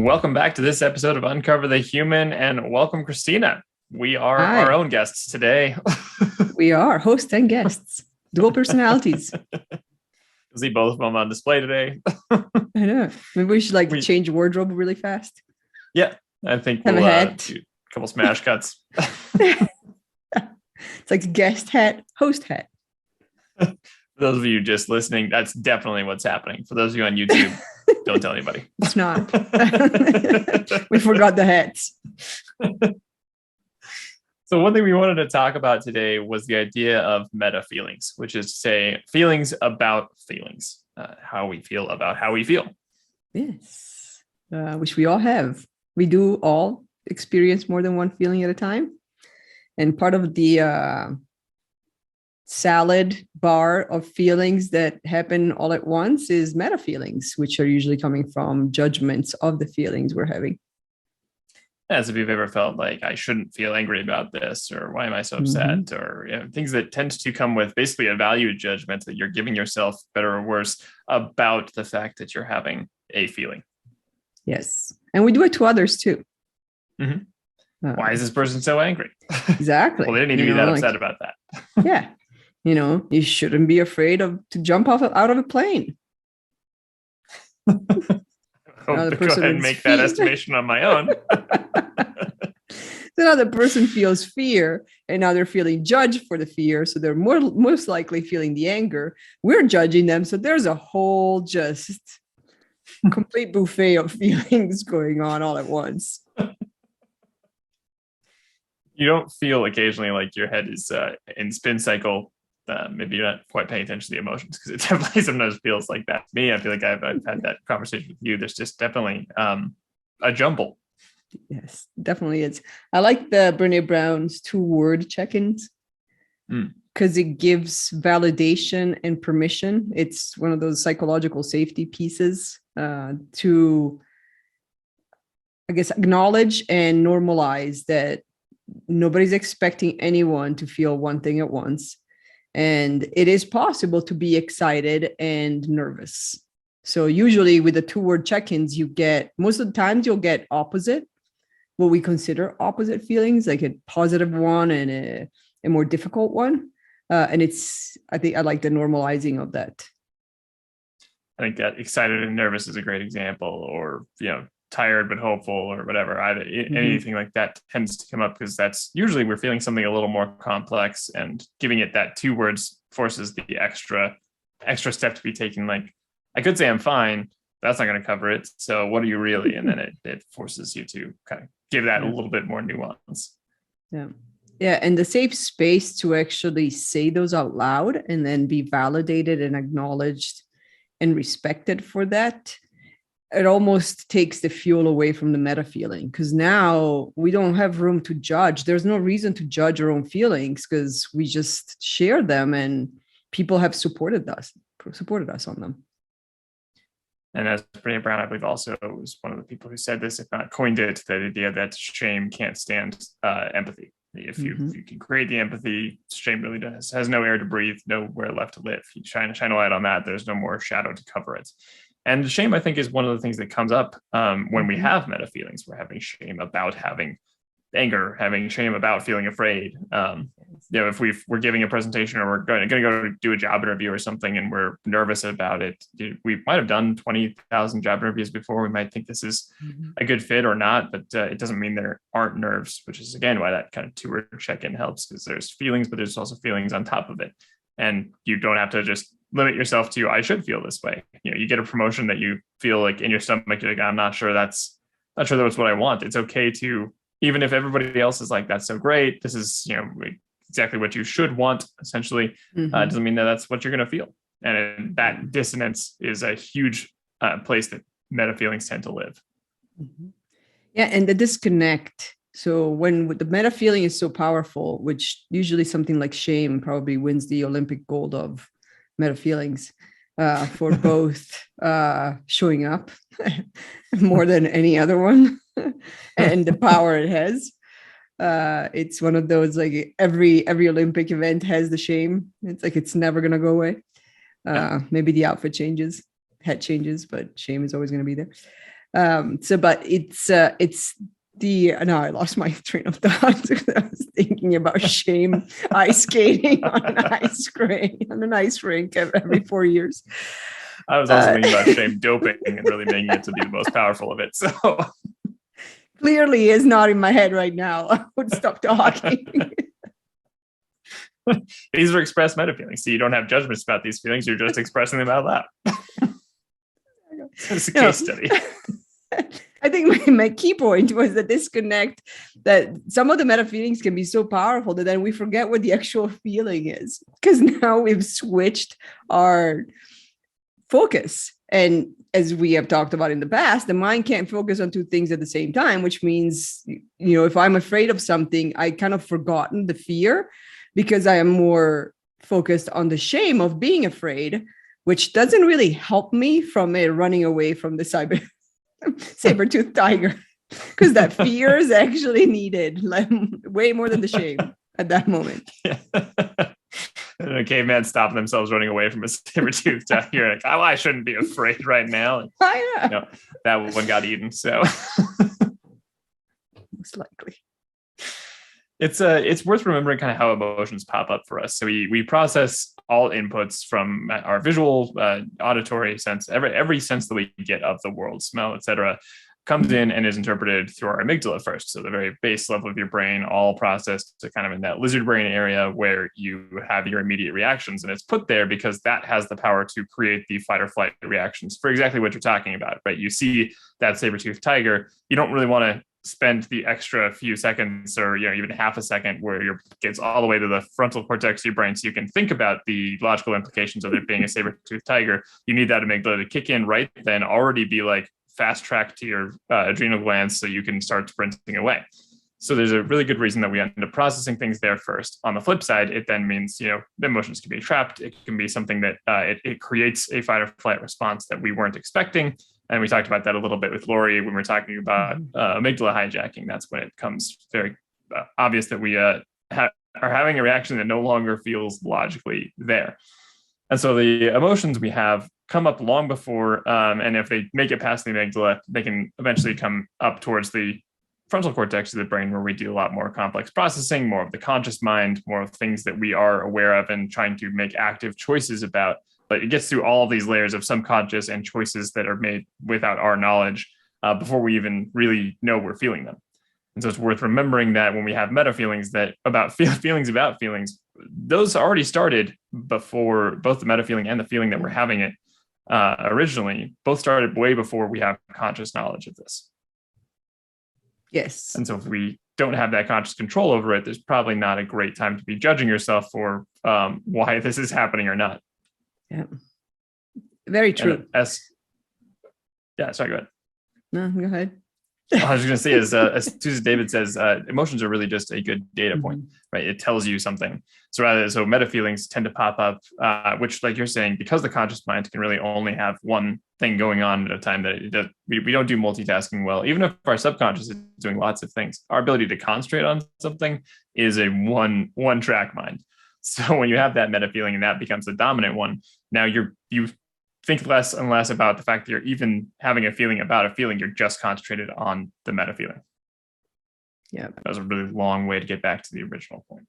Welcome back to this episode of Uncover the Human, and welcome, Christina. We are Hi. our own guests today. We are hosts and guests, dual personalities. You'll see both of them on display today. I know. Maybe we should change wardrobe really fast. Yeah, I think Have we'll a hat. do a couple smash cuts. It's like guest hat, host hat. For those of you just listening, that's definitely what's happening. For those of you on YouTube, don't tell anybody. It's not. We forgot the hats. So one thing we wanted to talk about today was the idea of meta feelings, which is to say feelings about feelings, how we feel about how we feel. Yes, which we all have. We do all experience more than one feeling at a time. And part of the salad bar of feelings that happen all at once is meta feelings, which are usually coming from judgments of the feelings we're having. As if you've ever felt like I shouldn't feel angry about this, or why am I so upset, or things that tend to come with basically a value judgment that you're giving yourself, better or worse, about the fact that you're having a feeling. Yes. And we do it to others too. Mm-hmm. Why is this person so angry? Exactly. Well, they didn't need to be that upset about that. Yeah. You shouldn't be afraid to jump out of a plane. Go ahead and make that estimation on my own. So now the person feels fear, and now they're feeling judged for the fear. So they're most likely feeling the anger. We're judging them. So there's a whole just complete buffet of feelings going on all at once. You don't feel occasionally like your head is in spin cycle. Maybe you're not quite paying attention to the emotions, because it definitely sometimes feels like that to me. I feel like I've had that conversation with you. There's just definitely a jumble. Yes, definitely is. I like the Brene Brown's 2-word check-ins because it gives validation and permission. It's one of those psychological safety pieces to, I guess, acknowledge and normalize that nobody's expecting anyone to feel one thing at once. And it is possible to be excited and nervous. So usually with the 2-word check-ins, most of the times you'll get opposite, what we consider opposite feelings, like a positive one and a more difficult one. And I think I like the normalizing of that. I think that excited and nervous is a great example, or, tired but hopeful, or whatever. Anything like that tends to come up because that's usually we're feeling something a little more complex, and giving it that 2 words forces the extra step to be taken. Like, I could say I'm fine, that's not going to cover it. So what are you really? And then it forces you to kind of give that a little bit more nuance. Yeah. Yeah. And the safe space to actually say those out loud and then be validated and acknowledged and respected for that. It almost takes the fuel away from the meta feeling, because now we don't have room to judge. There's no reason to judge our own feelings because we just share them, and people have supported us on them. And as Brene Brown, I believe, also was one of the people who said this, if not coined it, the idea that shame can't stand empathy. If you can create the empathy, shame really has no air to breathe, nowhere left to live. You shine a light on that, there's no more shadow to cover it. And shame, I think, is one of the things that comes up when we have meta feelings. We're having shame about having anger, having shame about feeling afraid. If we're giving a presentation, or we're going to go do a job interview or something, and we're nervous about it, we might have done 20,000 job interviews before. We might think this is a good fit or not, but it doesn't mean there aren't nerves, which is, again, why that kind of 2-word check-in helps, because there's feelings, but there's also feelings on top of it. And you don't have to just limit yourself to, I should feel this way. You get a promotion that you feel like in your stomach, you're like, I'm not sure that's what I want. It's okay to, even if everybody else is like, that's so great, this is, exactly what you should want, essentially, doesn't mean that that's what you're going to feel. And that dissonance is a huge place that meta feelings tend to live. Yeah. And the disconnect. So when the meta feeling is so powerful, which usually something like shame probably wins the Olympic gold of meta feelings for both showing up more than any other one and the power it has. It's one of those, like, every Olympic event has the shame. It's like it's never going to go away. Maybe the outfit changes, head changes, but shame is always going to be there. But it's the now I lost my train of thought. I was thinking about shame ice skating on an ice rink every 4 years. I was also thinking about shame doping and really making it to be the most powerful of it. So clearly is not in my head right now. I would stop talking. These are expressed meta feelings. So you don't have judgments about these feelings. You're just expressing them out loud. It's a case study. I think my key point was the disconnect, that some of the meta feelings can be so powerful that then we forget what the actual feeling is, because now we've switched our focus. And as we have talked about in the past, the mind can't focus on two things at the same time, which means, if I'm afraid of something, I kind of forgotten the fear because I am more focused on the shame of being afraid, which doesn't really help me from running away from the saber-toothed tiger, because that fear is actually needed, like, way more than the shame at that moment. Yeah. And a caveman stopping themselves running away from a saber-toothed tiger. Like, oh, I shouldn't be afraid right now. And, that one got eaten. So most likely. It's worth remembering kind of how emotions pop up for us. So we process all inputs from our visual, auditory sense, every sense that we get of the world, smell, etc., comes in and is interpreted through our amygdala first. So the very base level of your brain, all processed to kind of in that lizard brain area where you have your immediate reactions. And it's put there because that has the power to create the fight or flight reactions for exactly what you're talking about, right? You see that saber-toothed tiger, you don't really want to spend the extra few seconds or even half a second where it gets all the way to the frontal cortex of your brain so you can think about the logical implications of it being a saber-toothed tiger. You need that amygdala to kick in right then, already be like fast track to your adrenal glands so you can start sprinting away. So there's a really good reason that we end up processing things there first. On the flip side, it then means, the emotions can be trapped. It can be something that it creates a fight or flight response that we weren't expecting. And we talked about that a little bit with Lori when we're talking about amygdala hijacking. That's when it becomes very obvious that we are having a reaction that no longer feels logically there. And so the emotions we have come up long before, and if they make it past the amygdala, they can eventually come up towards the frontal cortex of the brain, where we do a lot more complex processing, more of the conscious mind, more of things that we are aware of and trying to make active choices about. But it gets through all of these layers of subconscious and choices that are made without our knowledge before we even really know we're feeling them. And so it's worth remembering that when we have meta feelings that about feelings about feelings, those already started before both the meta feeling and the feeling that we're having it originally, both started way before we have conscious knowledge of this. Yes. And so if we don't have that conscious control over it, there's probably not a great time to be judging yourself for why this is happening or not. Yeah. Very true. Sorry, go ahead. No, go ahead. I was just going to say, as Susan David says, emotions are really just a good data point, right? It tells you something. So meta feelings tend to pop up, which, like you're saying, because the conscious mind can really only have one thing going on at a time, that we don't do multitasking well. Even if our subconscious is doing lots of things, our ability to concentrate on something is a one track mind. So when you have that meta feeling and that becomes the dominant one, now you think less and less about the fact that you're even having a feeling about a feeling. You're just concentrated on the meta feeling. Yeah. That was a really long way to get back to the original point.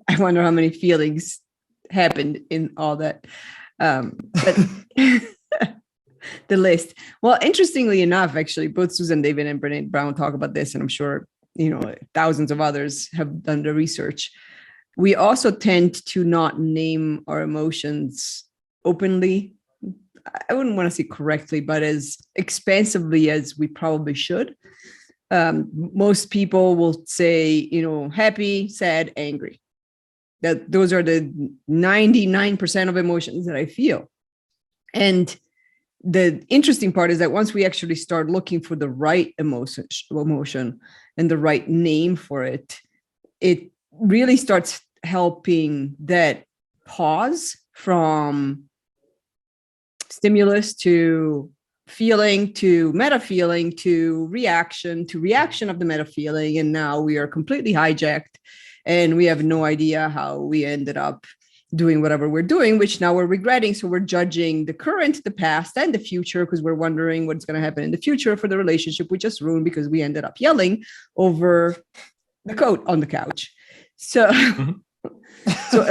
I wonder how many feelings happened in all that. But the list. Well, interestingly enough, actually, both Susan David and Brene Brown talk about this, and I'm sure, thousands of others have done the research. We also tend to not name our emotions openly. I wouldn't want to say correctly, but as expansively as we probably should. Most people will say, happy, sad, angry. That those are the 99% of emotions that I feel. And the interesting part is that once we actually start looking for the right emotion and the right name for it, it really starts helping that pause from stimulus to feeling to meta feeling to reaction of the meta feeling. And now we are completely hijacked and we have no idea how we ended up doing whatever we're doing, which now we're regretting. So we're judging the current, the past, and the future because we're wondering what's going to happen in the future for the relationship we just ruined because we ended up yelling over the coat on the couch. So, so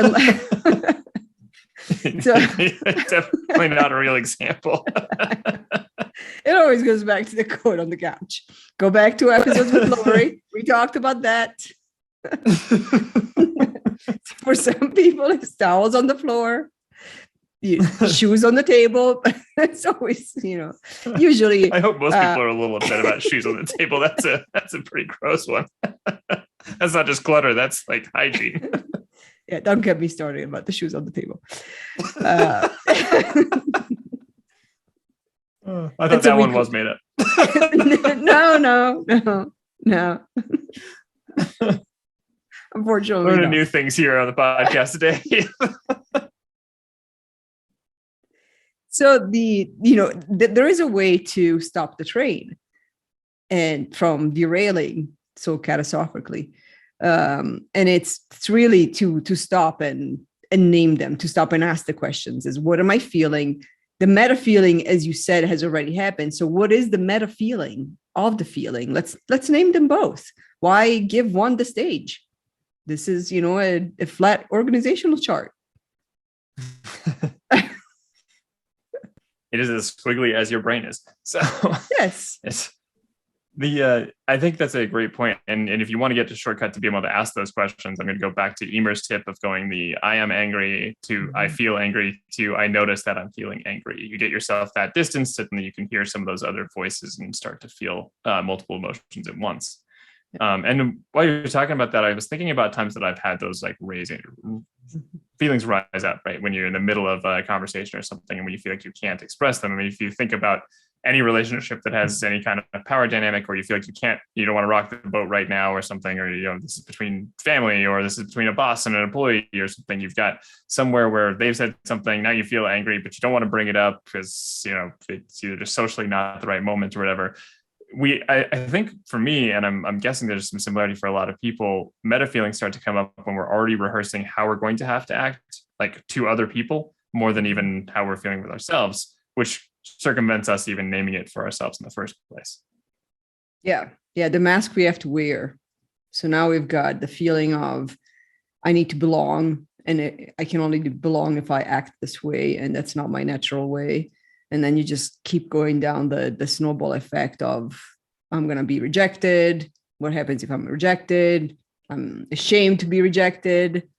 definitely not a real example. It always goes back to the coat on the couch. Go back to episodes with Lori. We talked about that. For some people, it's towels on the floor, shoes on the table. It's always, usually. I hope most people are a little upset about shoes on the table. That's a pretty gross one. That's not just clutter. That's like hygiene. Yeah, don't get me started about the shoes on the table. I thought that one was made up. No. Unfortunately, learning new things here on the podcast today. So there is a way to stop the train and from derailing so catastrophically. And it's really to stop and name them, to stop and ask the questions is what am I feeling? The meta feeling, as you said, has already happened. So what is the meta feeling of the feeling? Let's name them both. Why give one the stage? This is, a flat organizational chart. It is as squiggly as your brain is. So yes. I think that's a great point. And if you want to get to shortcut to be able to ask those questions, I'm going to go back to Emer's tip of going I am angry to I feel angry to I notice that I'm feeling angry. You get yourself that distance, and then you can hear some of those other voices and start to feel multiple emotions at once. And while you're talking about that, I was thinking about times that I've had those like feelings rise up, right? When you're in the middle of a conversation or something, and when you feel like you can't express them. I mean, if you think about any relationship that has any kind of power dynamic, or you feel like you don't want to rock the boat right now or something, or, this is between family, or this is between a boss and an employee or something, you've got somewhere where they've said something, now you feel angry, but you don't want to bring it up because, it's either just socially not the right moment or whatever. I think for me, and I'm guessing there's some similarity for a lot of people, meta feelings start to come up when we're already rehearsing how we're going to have to act like to other people more than even how we're feeling with ourselves, which circumvents us even naming it for ourselves in the first place. Yeah. The mask we have to wear. So now we've got the feeling of I need to belong, and I can only belong if I act this way, and that's not my natural way. And then you just keep going down the snowball effect of I'm going to be rejected. What happens if I'm rejected? I'm ashamed to be rejected.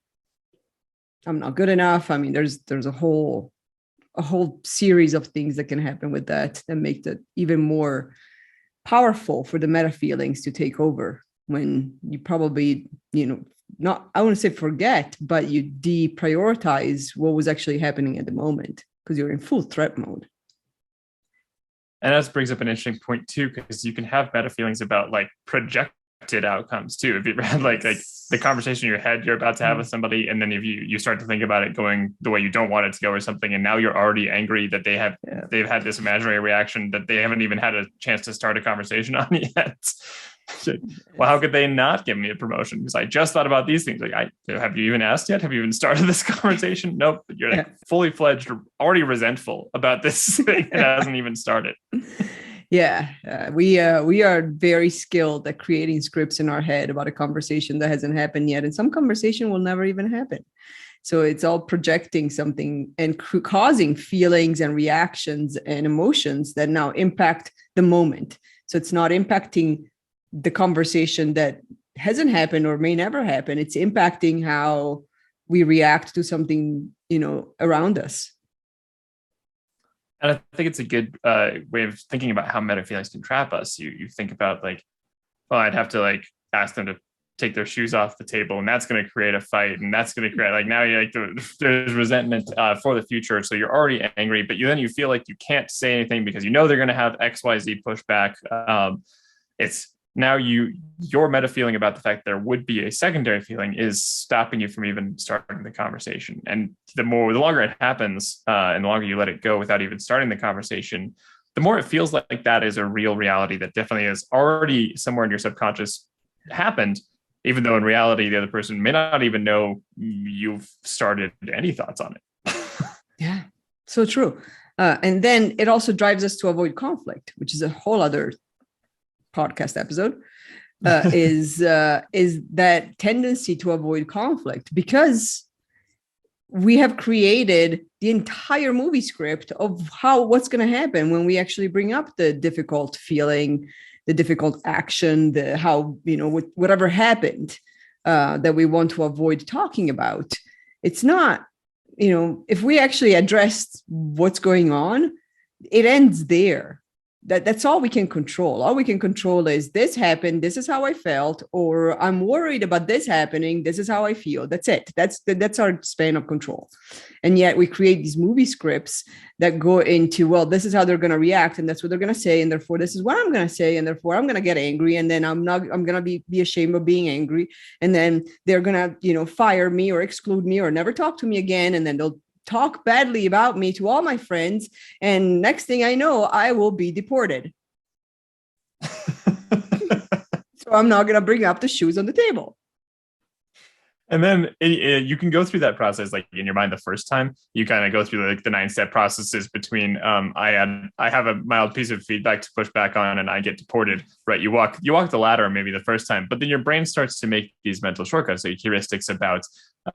I'm not good enough. I mean, there's a whole series of things that can happen with that make that even more powerful for the meta feelings to take over when you probably, not, I wouldn't say forget, but you deprioritize what was actually happening at the moment because you're in full threat mode. And that brings up an interesting point too, because you can have meta feelings about like projected outcomes too. If you had like the conversation in your head you're about to have with somebody, and then if you start to think about it going the way you don't want it to go or something, and now you're already angry that they've had this imaginary reaction that they haven't even had a chance to start a conversation on yet. Well, how could they not give me a promotion? Because I just thought about these things. Like, have you even asked yet? Have you even started this conversation? Nope. You're like fully fledged, already resentful about this thing that hasn't even started. Yeah, we are very skilled at creating scripts in our head about a conversation that hasn't happened yet, and some conversation will never even happen. So it's all projecting something and causing feelings and reactions and emotions that now impact the moment. So it's not impacting the conversation that hasn't happened or may never happen. It's impacting how we react to something, around us. And I think it's a good way of thinking about how meta feelings can trap us. You think about like, well, I'd have to like ask them to take their shoes off the table, and that's going to create a fight, and that's going to create like now you like there's resentment for the future. So you're already angry, but you feel like you can't say anything because they're going to have XYZ pushback. It's now your meta feeling about the fact there would be a secondary feeling is stopping you from even starting the conversation. And the longer it happens, and the longer you let it go without even starting the conversation, the more it feels like that is a real reality that definitely is already somewhere in your subconscious happened. even though in reality, the other person may not even know you've started any thoughts on it. Yeah, so true. And then it also drives us to avoid conflict, which is a whole other podcast episode. Is that tendency to avoid conflict, because we have created the entire movie script of what's going to happen when we actually bring up the difficult feeling, the difficult action, whatever happened that we want to avoid talking about. It's not, if we actually addressed what's going on, it ends there. That's all we can control. All we can control is this happened, this is how I felt, or I'm worried about this happening, this is how I feel. That's it. That's our span of control. And yet we create these movie scripts that go into, well, this is how they're going to react, and that's what they're going to say, and therefore this is what I'm going to say, and therefore I'm going to get angry, and then I'm going to be ashamed of being angry, and then they're going to fire me or exclude me or never talk to me again, and then they'll talk badly about me to all my friends, and next thing I know, I will be deported. So I'm not going to bring up the shoes on the table. And then you can go through that process, like in your mind the first time. You kind of go through like the 9-step processes between I have a mild piece of feedback to push back on, and I get deported. Right? You walk the ladder maybe the first time, but then your brain starts to make these mental shortcuts, so heuristics about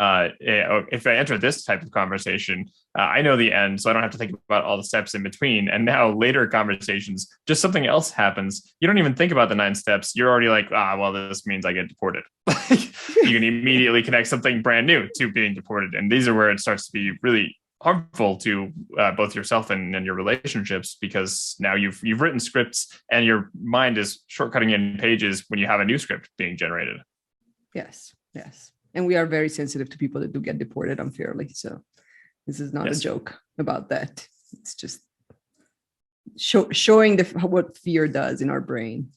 if I enter this type of conversation, I know the end, so I don't have to think about all the steps in between. And now later conversations, just something else happens. You don't even think about the 9 steps. You're already like, well, this means I get deported. You can immediately connect something brand new to being deported. And these are where it starts to be really harmful to both yourself and your relationships, because now you've written scripts and your mind is shortcutting in pages when you have a new script being generated. Yes. And we are very sensitive to people that do get deported unfairly. So this is not a joke about that. It's just showing what fear does in our brain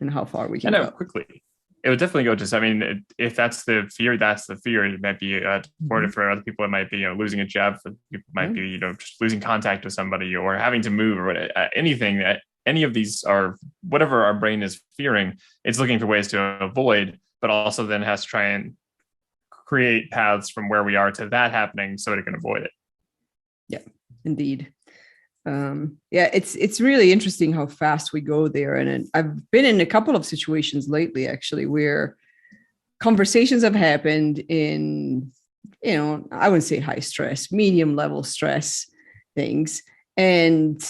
and how far we can go. Quickly. It would definitely go to, if that's the fear, that's the fear. It might be deported for other people. It might be, losing a job. For people, it might be, just losing contact with somebody or having to move or anything. Any of these are whatever our brain is fearing. It's looking for ways to avoid, but also then has to try and create paths from where we are to that happening so it can avoid it. Yeah, indeed. It's really interesting how fast we go there. And I've been in a couple of situations lately, actually, where conversations have happened in, I wouldn't say high stress, medium level stress things. And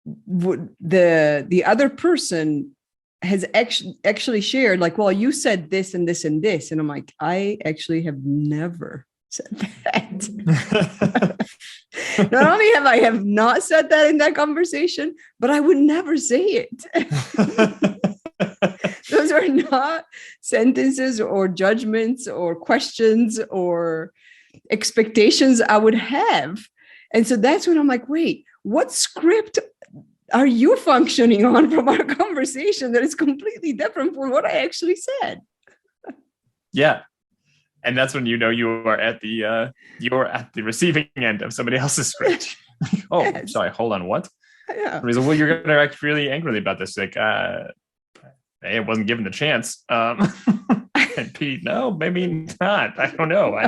the other person has actually shared like, well, you said this and this and this. And I'm like, I actually have never said that. Not only have I not said that in that conversation, but I would never say it. Those are not sentences or judgments or questions or expectations I would have. And so that's when I'm like, wait, what script are you functioning on from our conversation that is completely different from what I actually said? Yeah. And that's when you are at the receiving end of somebody else's script. Oh, yes. Sorry, hold on, what? Yeah. Well, you're going to act really angrily about this. Like, it wasn't given the chance. And Pete, no, maybe not. I don't know.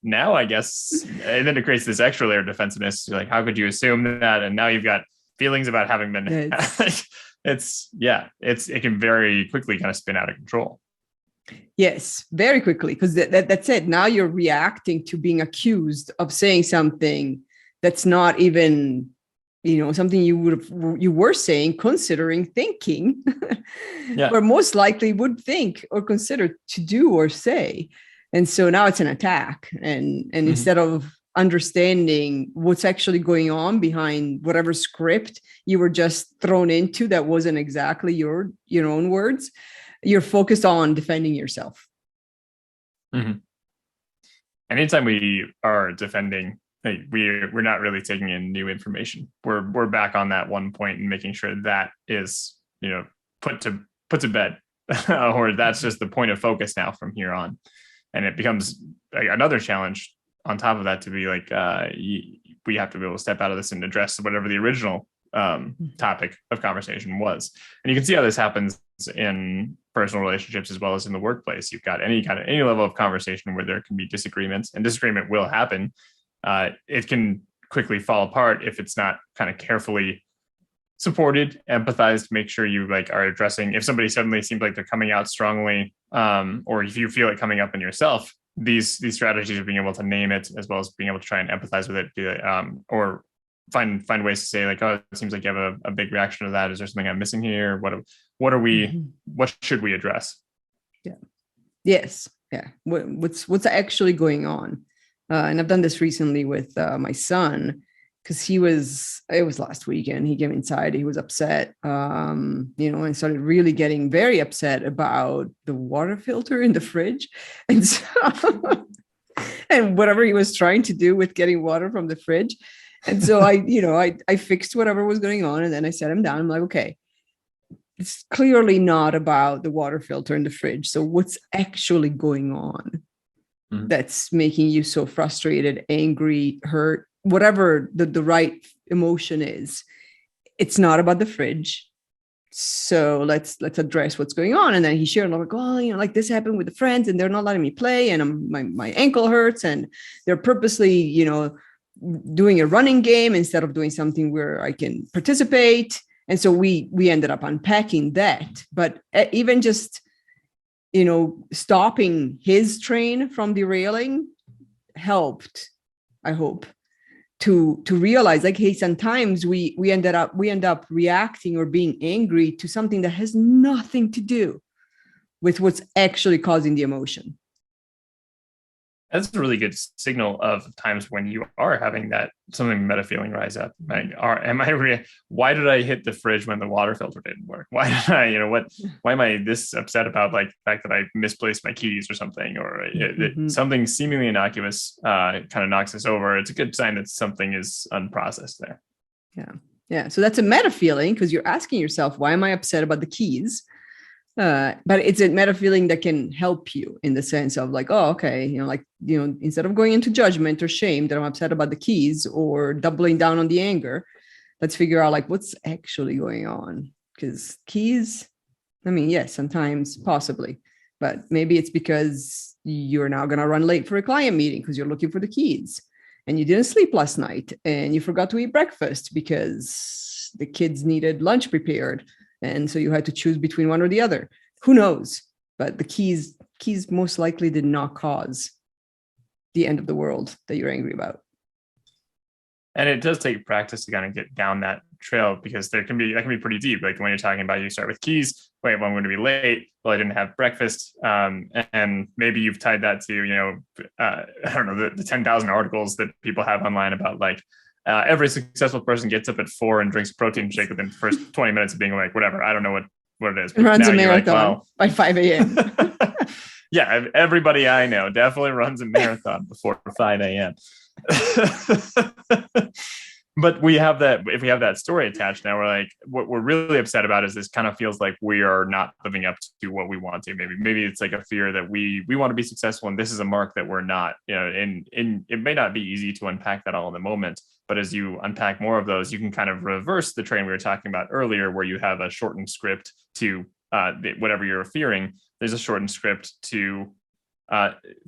Now, I guess, and then it creates this extra layer of defensiveness. You're like, how could you assume that? And now you've got feelings about having been. It can very quickly kind of spin out of control. Yes, very quickly, because that's it. Now you're reacting to being accused of saying something that's not even, something you were saying, considering, thinking, or most likely would think or consider to do or say. And so now it's an attack. And instead of understanding what's actually going on behind whatever script you were just thrown into that wasn't exactly your own words, you're focused on defending yourself. Mm-hmm. Anytime we are defending, we're not really taking in new information. We're back on that one point and making sure that is, put to bed, or that's just the point of focus now from here on. And it becomes another challenge on top of that to be like, we have to be able to step out of this and address whatever the original topic of conversation was. And you can see how this happens in personal relationships as well as in the workplace. You've got any level of conversation where there can be disagreements, and disagreement will happen. It can quickly fall apart if it's not kind of carefully supported, empathized, make sure you like are addressing if somebody suddenly seems like they're coming out strongly, or if you feel it coming up in yourself, these strategies of being able to name it as well as being able to try and empathize with it, or find ways to say like, oh, it seems like you have a big reaction to that. Is there something I'm missing here? What are we, what should we address? Yeah. Yes. Yeah. What's actually going on? And I've done this recently with my son, because it was last weekend. He came inside, he was upset, and started really getting very upset about the water filter in the fridge. And so, and whatever he was trying to do with getting water from the fridge. And so I fixed whatever was going on. And then I sat him down. I'm like, okay, it's clearly not about the water filter in the fridge. So what's actually going on that's making you so frustrated, angry, hurt, whatever the right emotion is? It's not about the fridge. So let's address what's going on. And then he shared like, oh, like this happened with the friends and they're not letting me play, and my ankle hurts, and they're purposely, doing a running game instead of doing something where I can participate. And so we ended up unpacking that. But even just, stopping his train from derailing helped, I hope, to realize like, hey, sometimes we end up reacting or being angry to something that has nothing to do with what's actually causing the emotion. That's a really good signal of times when you are having that something meta feeling rise up. Like, why did I hit the fridge when the water filter didn't work? Why did I, why am I this upset about like the fact that I misplaced my keys or something, or something seemingly innocuous kind of knocks us over? It's a good sign that something is unprocessed there. Yeah. Yeah. So that's a meta feeling, because you're asking yourself, why am I upset about the keys? But it's a meta feeling that can help you in the sense of like, oh, okay, instead of going into judgment or shame that I'm upset about the keys or doubling down on the anger, let's figure out like what's actually going on. Because keys, I mean, yes, sometimes possibly, but maybe it's because you're now going to run late for a client meeting because you're looking for the keys, and you didn't sleep last night, and you forgot to eat breakfast because the kids needed lunch prepared. And so you had to choose between one or the other. Who knows? But the keys most likely did not cause the end of the world that you're angry about. And it does take practice to kind of get down that trail, because that can be pretty deep. Like when you're talking about, you start with keys. Wait, well, I'm going to be late. Well, I didn't have breakfast. And maybe you've tied that to, I don't know, the 10,000 articles that people have online about like, every successful person gets up at 4 and drinks a protein shake within the first 20 minutes of being awake, whatever. I don't know what it is. Runs a marathon by 5 a.m. Yeah, everybody I know definitely runs a marathon before 5 a.m. But if we have that story attached, now we're like, what we're really upset about is this kind of feels like we are not living up to what we want to. Maybe it's like a fear that we want to be successful, and this is a mark that we're not, and it may not be easy to unpack that all in the moment. But as you unpack more of those, you can kind of reverse the train we were talking about earlier, where you have a shortened script to whatever you're fearing. There's a shortened script to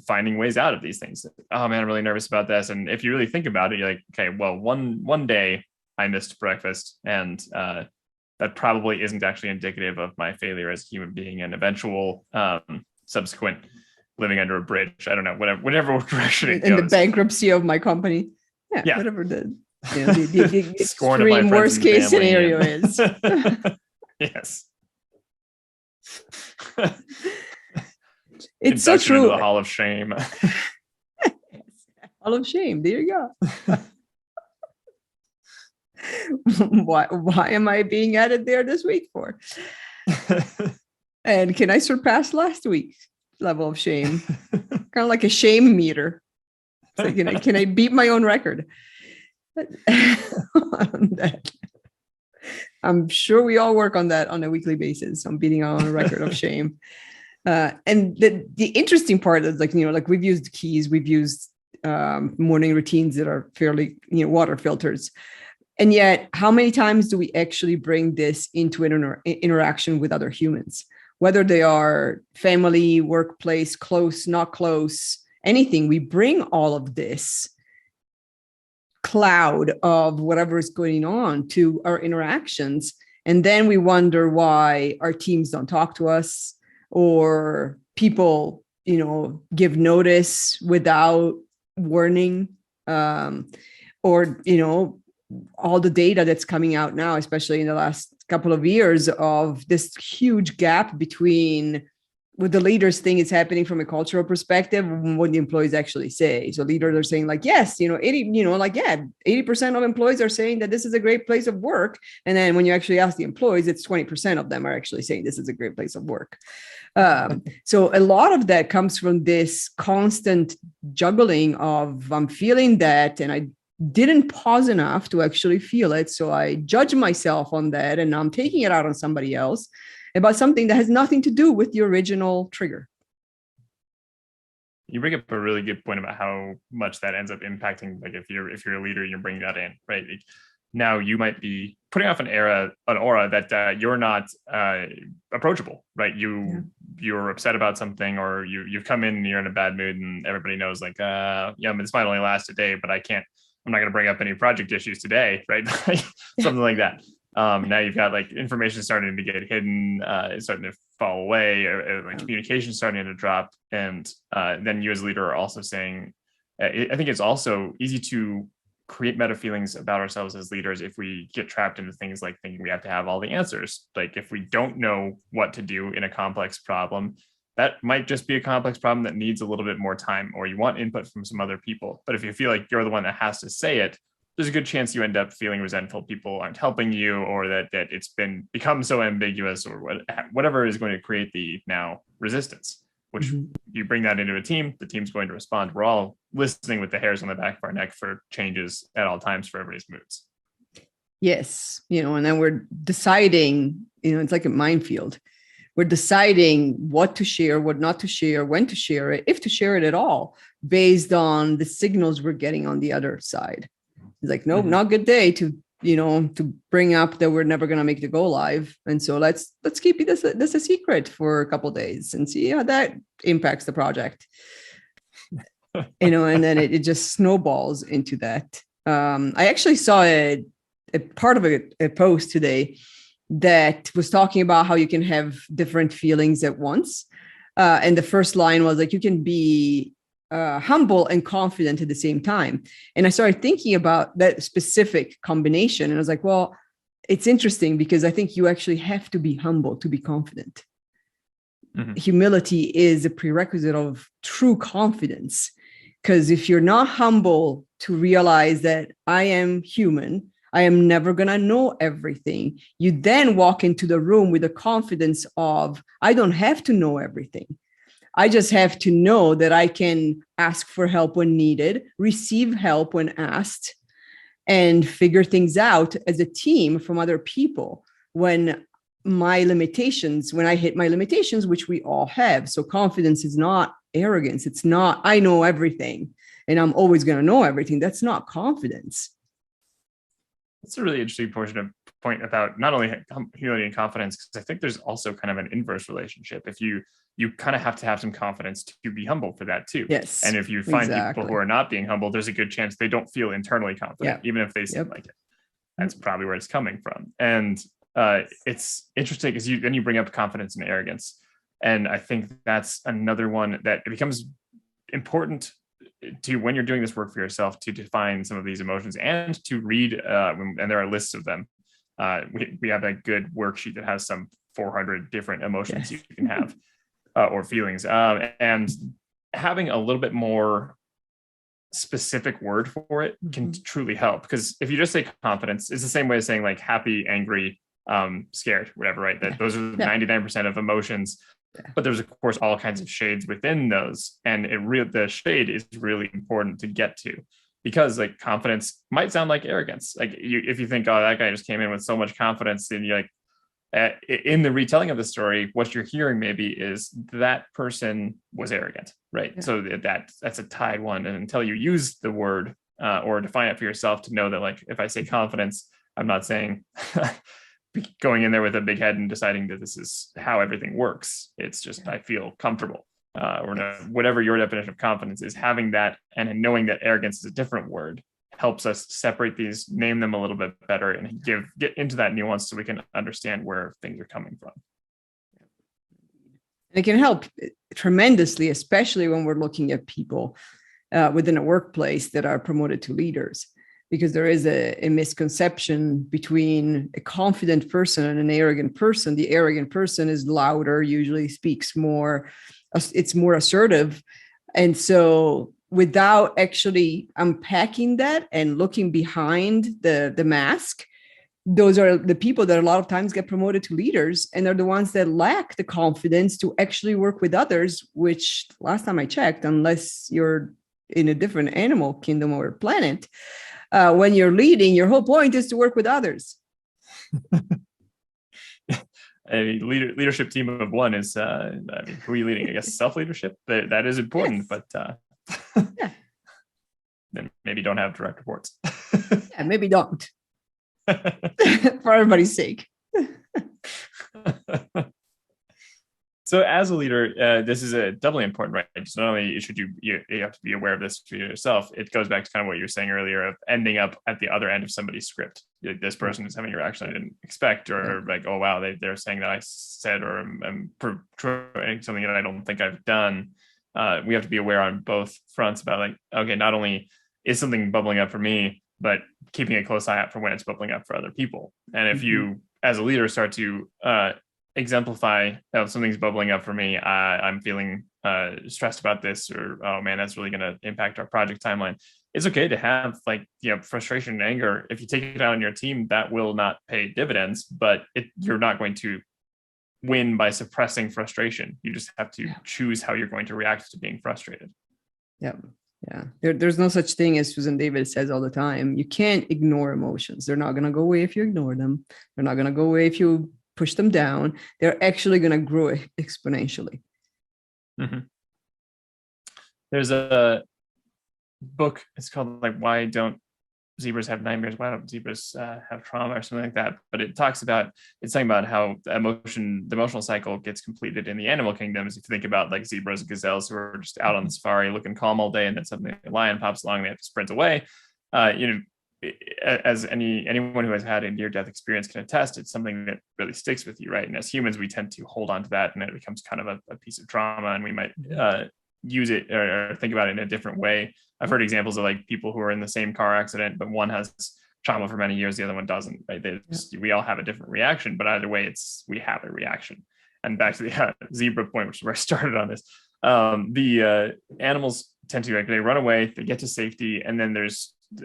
finding ways out of these things. Oh man, I'm really nervous about this. And if you really think about it, you're like, okay, well, one day I missed breakfast, and that probably isn't actually indicative of my failure as a human being and eventual subsequent living under a bridge. I don't know, whatever direction it goes. In the bankruptcy of my company. Yeah. Whatever the extreme worst case scenario is. Yes. It's so true. The Hall of Shame. Hall of Shame. There you go. Why am I being added there this week for? And can I surpass last week's level of shame? Kind of like a shame meter. So can I beat my own record? I'm sure we all work on that on a weekly basis, on beating our own record of shame. And the interesting part is like we've used keys, we've used morning routines that are fairly, water filters. And yet, how many times do we actually bring this into an interaction with other humans? whether they are family, workplace, close, not close, anything. We bring all of this cloud of whatever is going on to our interactions. And then we wonder why our teams don't talk to us, or people, give notice without warning, or, all the data that's coming out now, especially in the last couple of years, of this huge gap between what the leaders think is happening from a cultural perspective and what the employees actually say. So leaders are saying like, yes, 80% of employees are saying that this is a great place of work. And then when you actually ask the employees, it's 20% of them are actually saying this is a great place of work. So a lot of that comes from this constant juggling of, I'm feeling that, and I didn't pause enough to actually feel it. So I judge myself on that, and I'm taking it out on somebody else about something that has nothing to do with the original trigger. You bring up a really good point about how much that ends up impacting, like if you're a leader, you're bringing that in, right? Like now you might be putting off an aura that you're not approachable, right? You're upset about something, or you've come in and you're in a bad mood, and everybody knows like, this might only last a day, but I'm not going to bring up any project issues today, right? Something like that. Now you've got like information starting to get hidden, it's starting to fall away, or like communication starting to drop. And then you as a leader are also saying, I think it's also easy to create meta feelings about ourselves as leaders if we get trapped into things like thinking we have to have all the answers. Like if we don't know what to do in a complex problem, that might just be a complex problem that needs a little bit more time, or you want input from some other people. But if you feel like you're the one that has to say it, there's a good chance you end up feeling resentful. People aren't helping you, or that it's become so ambiguous, or whatever is going to create the now resistance, which you bring that into a team, the team's going to respond. We're all listening with the hairs on the back of our neck for changes at all times for everybody's moods. Yes. And then we're deciding, it's like a minefield. We're deciding what to share, what not to share, when to share it, if to share it at all, based on the signals we're getting on the other side. It's like, nope, not a good day to bring up that we're never going to make the go live. And so let's keep this a secret for a couple of days and see how that impacts the project. And then it just snowballs into that. I actually saw a part of a post today that was talking about how you can have different feelings at once. And the first line was like, you can be humble and confident at the same time. And I started thinking about that specific combination. And I was like, well, it's interesting because I think you actually have to be humble to be confident. Humility is a prerequisite of true confidence. Because if you're not humble to realize that I am human, I am never going to know everything, you then walk into the room with the confidence of, I don't have to know everything. I just have to know that I can ask for help when needed, receive help when asked, and figure things out as a team from other people when I hit my limitations, which we all have. So confidence is not arrogance. It's not, I know everything and I'm always going to know everything. That's not confidence. That's a really interesting point about not only humility and confidence, because I think there's also kind of an inverse relationship. If you kind of have to have some confidence to be humble for that too. Yes. And if you find people who are not being humble, there's a good chance they don't feel internally confident, even if they seem like it. That's probably where it's coming from. And it's interesting because you bring up confidence and arrogance. And I think that's another one that it becomes important to, when you're doing this work for yourself, to define some of these emotions and to read, and there are lists of them. We have a good worksheet that has some 400 different emotions you can have or feelings, and having a little bit more specific word for it can truly help. Because if you just say confidence, it's the same way as saying like happy, angry, scared, whatever, right? That those are 99% of emotions. But there's of course all kinds of shades within those, and the shade is really important to get to, because like confidence might sound like arrogance. Like if you think, oh, that guy just came in with so much confidence, then you're like, in the retelling of the story, what you're hearing maybe is that person was arrogant, right? Yeah. So that's a tied one, and until you use the word or define it for yourself to know that, like, if I say confidence, I'm not saying going in there with a big head and deciding that this is how everything works. It's just, I feel comfortable. Or whatever your definition of confidence is, having that and knowing that arrogance is a different word helps us separate these, name them a little bit better, and get into that nuance so we can understand where things are coming from. It can help tremendously, especially when we're looking at people within a workplace that are promoted to leaders, because there is a misconception between a confident person and an arrogant person. The arrogant person is louder, usually speaks more, it's more assertive. And so without actually unpacking that and looking behind the mask, those are the people that a lot of times get promoted to leaders, and they're the ones that lack the confidence to actually work with others, which last time I checked, unless you're in a different animal kingdom or planet, when you're leading, your whole point is to work with others. A leadership team of one is, I mean, who are you leading? I guess self-leadership, that is important, yes. But yeah. Then maybe don't have direct reports. Yeah, maybe don't. For everybody's sake. So as a leader, this is a doubly important, right? So not only should you have to be aware of this for yourself, it goes back to kind of what you were saying earlier of ending up at the other end of somebody's script. This person is having a reaction I didn't expect, or like, oh, wow, they're saying that I said, or I'm portraying something that I don't think I've done. We have to be aware on both fronts about like, okay, not only is something bubbling up for me, but keeping a close eye out for when it's bubbling up for other people. And if you, as a leader, start to exemplify if something's bubbling up for me, I'm feeling stressed about this, or, oh man, that's really going to impact our project timeline. It's okay to have like, frustration and anger. If you take it out on your team, that will not pay dividends, but you're not going to win by suppressing frustration. You just have to choose how you're going to react to being frustrated. Yeah. There's no such thing, as Susan David says all the time. You can't ignore emotions. They're not going to go away if you ignore them. They're not going to go away if you push them down. They're actually going to grow exponentially. Mm-hmm. There's a book, it's called like, Why Don't Zebras Have Nightmares? Why Don't Zebras Have Trauma, or something like that? But it's talking about how the emotional cycle gets completed in the animal kingdoms. If you think about like zebras and gazelles who are just out on the safari looking calm all day, and then suddenly a lion pops along, they have to sprint away. As anyone who has had a near-death experience can attest, it's something that really sticks with you, right? And as humans, we tend to hold on to that, and it becomes kind of a piece of trauma, and we might use it or think about it in a different way. I've heard examples of like people who are in the same car accident, but one has trauma for many years, the other one doesn't, right? We all have a different reaction, but either way, we have a reaction. And back to the zebra point, which is where I started on this. The animals tend to, like, they run away, they get to safety, and then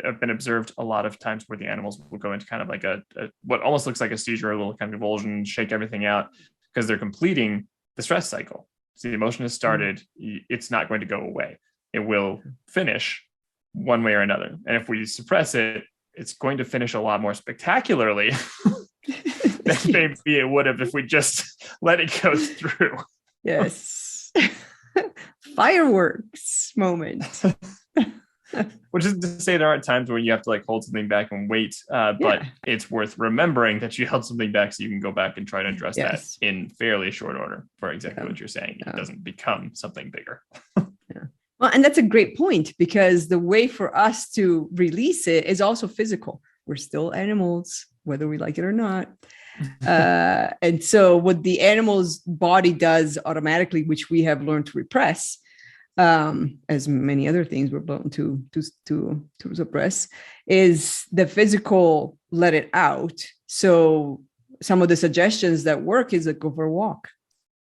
I've been observed a lot of times where the animals will go into kind of like a what almost looks like a seizure, a little kind of convulsion, shake everything out, because they're completing the stress cycle. So the emotion has started, it's not going to go away. It will finish one way or another. And if we suppress it, it's going to finish a lot more spectacularly than maybe it would have if we just let it go through. Yes. Fireworks moment. Which is to say, there are times when you have to like hold something back and wait, but it's worth remembering that you held something back so you can go back and try to address that in fairly short order for exactly what you're saying. It doesn't become something bigger. Well, and that's a great point, because the way for us to release it is also physical. We're still animals, whether we like it or not. And so what the animal's body does automatically, which we have learned to repress, as many other things we're blown to suppress, is the physical let it out. So some of the suggestions that work is like, go for a walk.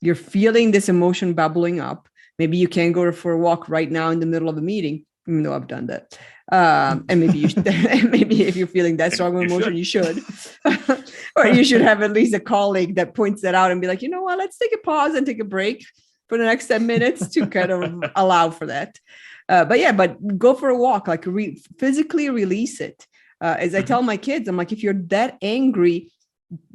You're feeling this emotion bubbling up. Maybe you can't go for a walk right now in the middle of a meeting, even though I've done that. And maybe you should, maybe if you're feeling that strong emotion, you should. Or you should have at least a colleague that points that out and be like, you know what, let's take a pause and take a break for the next 10 minutes to kind of allow for that. But go for a walk, like physically release it. As I tell my kids, I'm like, if you're that angry,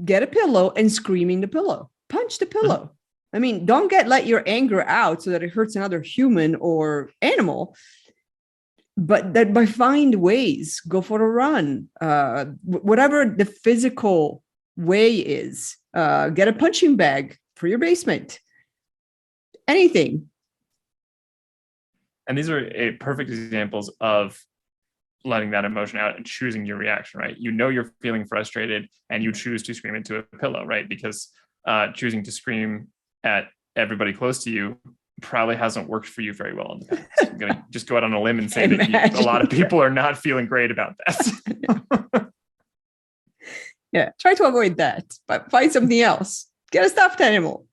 get a pillow and scream in the pillow, punch the pillow. I mean, don't let your anger out so that it hurts another human or animal, but that by find ways, go for a run, whatever the physical way is. Get a punching bag for your basement. Anything. And these are perfect examples of letting that emotion out and choosing your reaction, right? You know you're feeling frustrated and you choose to scream into a pillow, right? Because choosing to scream at everybody close to you probably hasn't worked for you very well in the past. I'm going to just go out on a limb and say that a lot of people are not feeling great about that. Yeah, try to avoid that, but find something else. Get a stuffed animal.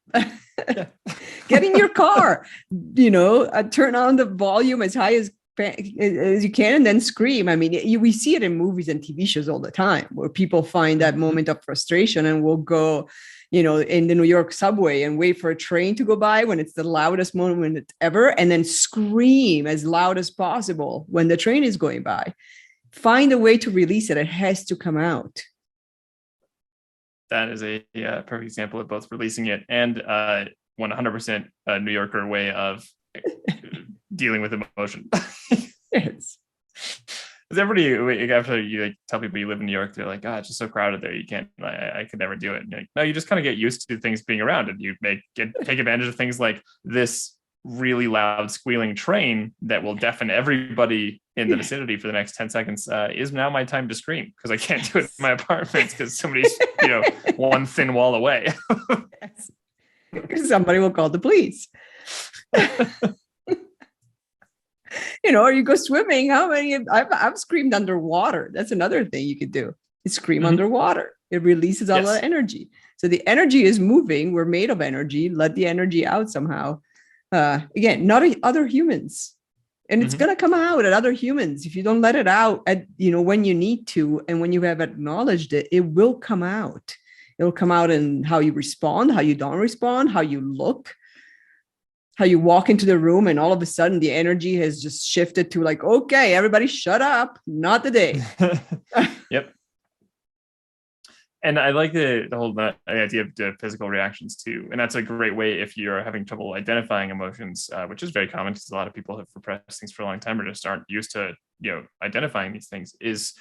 Get in your car, turn on the volume as high as you can and then scream. I mean, we see it in movies and TV shows all the time where people find that moment of frustration and will go, in the New York subway and wait for a train to go by when it's the loudest moment ever, and then scream as loud as possible when the train is going by. Find a way to release it. It has to come out. That is a perfect example of both releasing it and 100% a New Yorker way of dealing with emotion. Yes. Because everybody, after you tell people you live in New York, they're like, "Oh, it's just so crowded there. You can't. I could never do it." And you're like, no, you just kind of get used to things being around, and you take advantage of things like this really loud squealing train that will deafen everybody in the vicinity for the next 10 seconds. Is now my time to scream because I can't do it in my apartment because somebody's one thin wall away. Yes. Somebody will call the police. Or you go swimming. How many? I've screamed underwater. That's another thing you could do. You scream underwater. It releases all the energy. So the energy is moving. We're made of energy. Let the energy out somehow. Again, not other humans. And it's going to come out at other humans. If you don't let it out at, when you need to, and when you have acknowledged it, it will come out. It'll come out in how you respond, how you don't respond, how you look, how you walk into the room, and all of a sudden the energy has just shifted to like, okay, everybody shut up. Not today. Yep. And I like the whole idea of the physical reactions too. And that's a great way if you're having trouble identifying emotions, which is very common because a lot of people have repressed things for a long time or just aren't used to, identifying these things, is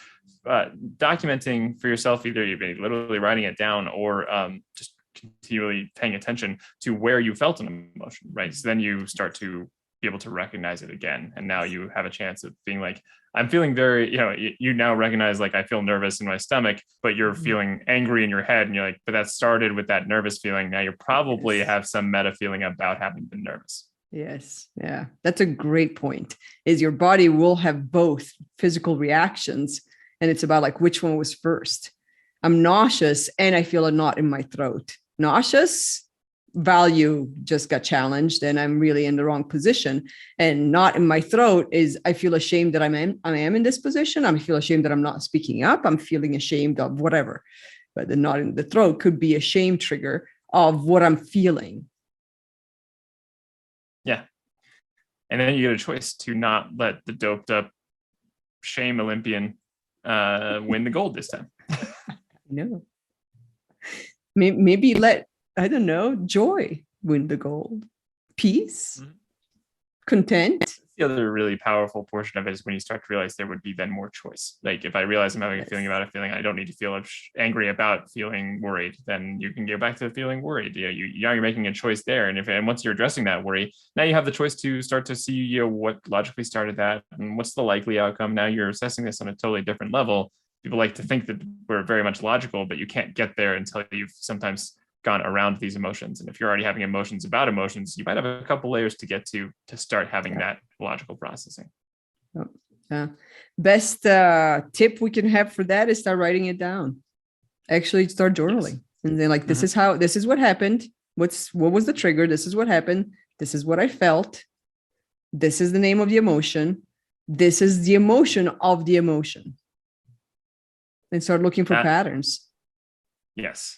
documenting for yourself, either you're literally writing it down or just continually paying attention to where you felt an emotion, right? So then you start to be able to recognize it again. And now you have a chance of being like, I'm feeling very, you now recognize like I feel nervous in my stomach, but you're feeling angry in your head. And you're like, but that started with that nervous feeling. Now you probably have some meta feeling about having been nervous. Yes. Yeah. That's a great point, is your body will have both physical reactions. And it's about like, which one was first? I'm nauseous and I feel a knot in my throat. Nauseous, value just got challenged and I'm really in the wrong position. And not in my throat is I feel ashamed that I am in this position. I feel ashamed that I'm not speaking up. I'm feeling ashamed of whatever. But the knot in the throat could be a shame trigger of what I'm feeling. Yeah. And then you get a choice to not let the doped up shame Olympian win the gold this time. No. Maybe let, I don't know, joy win the gold. Peace, content. The other really powerful portion of it is when you start to realize there would be then more choice. Like if I realize I'm having a feeling about a feeling, I don't need to feel angry about feeling worried, then you can go back to feeling worried. You're making a choice there. And once you're addressing that worry, now you have the choice to start to see what logically started that and what's the likely outcome. Now you're assessing this on a totally different level. People like to think that we're very much logical, but you can't get there until you've sometimes gone around these emotions. And if you're already having emotions about emotions, you might have a couple layers to get to start having that logical processing. Best tip we can have for that is start writing it down. Actually start journaling. And then like, this is what happened. What was the trigger? This is what happened. This is what I felt. This is the name of the emotion. This is the emotion of the emotion. And start looking for patterns. Yes.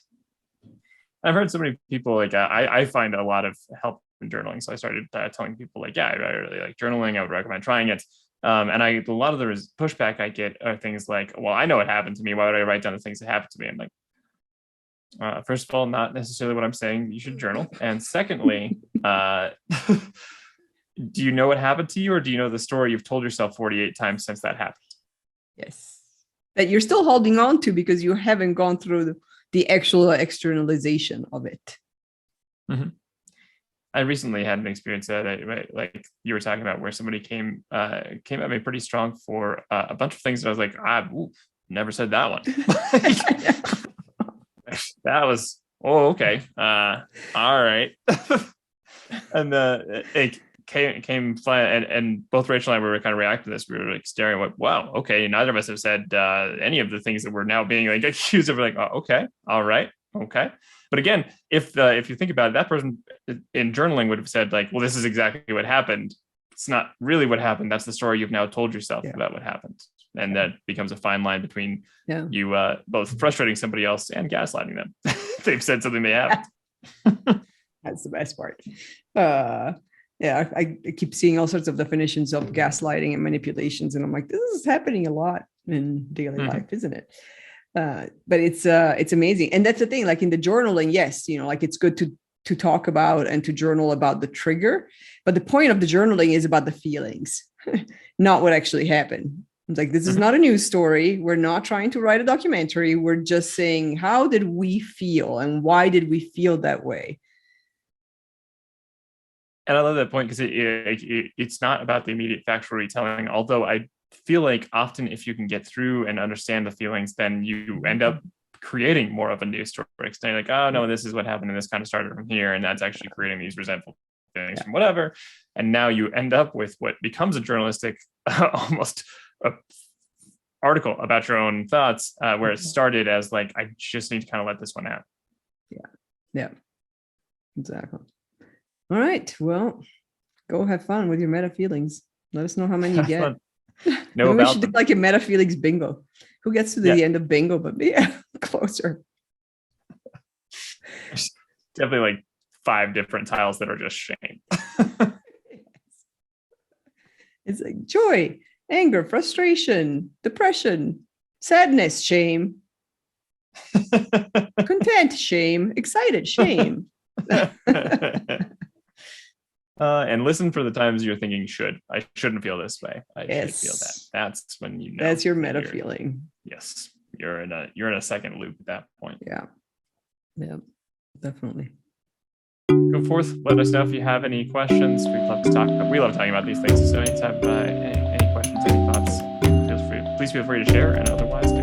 I've heard so many people like I find a lot of help in journaling. So I started telling people like, I really like journaling. I would recommend trying it. And a lot of the pushback I get are things like, well, I know what happened to me. Why would I write down the things that happened to me? I'm like, first of all, not necessarily what I'm saying. You should journal. And secondly, do you know what happened to you, or do you know the story you've told yourself 48 times since that happened? Yes. That you're still holding on to because you haven't gone through the actual externalization of it. Mm-hmm. I recently had an experience that like you were talking about, where somebody came at me pretty strong for a bunch of things that I was like, never said that one. That was, okay, all right. And it came flying, and both Rachel and I were kind of reacting to this. We were like staring, like, wow, okay, neither of us have said any of the things that we're now being like accused of. We're like, oh, okay, all right, okay. But again, if you think about it, that person in journaling would have said like, well, this is exactly what happened. It's not really what happened. That's the story you've now told yourself about what happened. And that becomes a fine line between you both frustrating somebody else and gaslighting them. They've said something they haven't. That's the best part. I keep seeing all sorts of definitions of gaslighting and manipulations, and I'm like, this is happening a lot in daily life, isn't it? But it's amazing. And that's the thing, like in the journaling, yes, like it's good to talk about and to journal about the trigger, but the point of the journaling is about the feelings, not what actually happened. It's like, this is not a news story. We're not trying to write a documentary. We're just saying, how did we feel and why did we feel that way? And I love that point, because it's not about the immediate factual retelling, although I feel like often if you can get through and understand the feelings, then you end up creating more of a news story. Saying like, oh no, this is what happened, and this kind of started from here, and that's actually creating these resentful feelings from whatever. And now you end up with what becomes a journalistic almost a article about your own thoughts, where it started as like, I just need to kind of let this one out. Yeah, exactly. All right, well, go have fun with your meta feelings. Let us know how many you get. No, we should do like a meta feelings bingo. Who gets to the end of bingo but me? Closer. Definitely like 5 different tiles that are just shame. It's like joy, anger, frustration, depression, sadness, shame, content, shame, excited, shame. And listen for the times you're thinking, I shouldn't feel this way. I should feel that. That's when you know. That's your meta feeling. Yes. You're in a second loop at that point. Yeah, definitely. Go forth. Let us know if you have any questions. We love talking about these things. So anytime, any questions, any thoughts, please feel free to share, and otherwise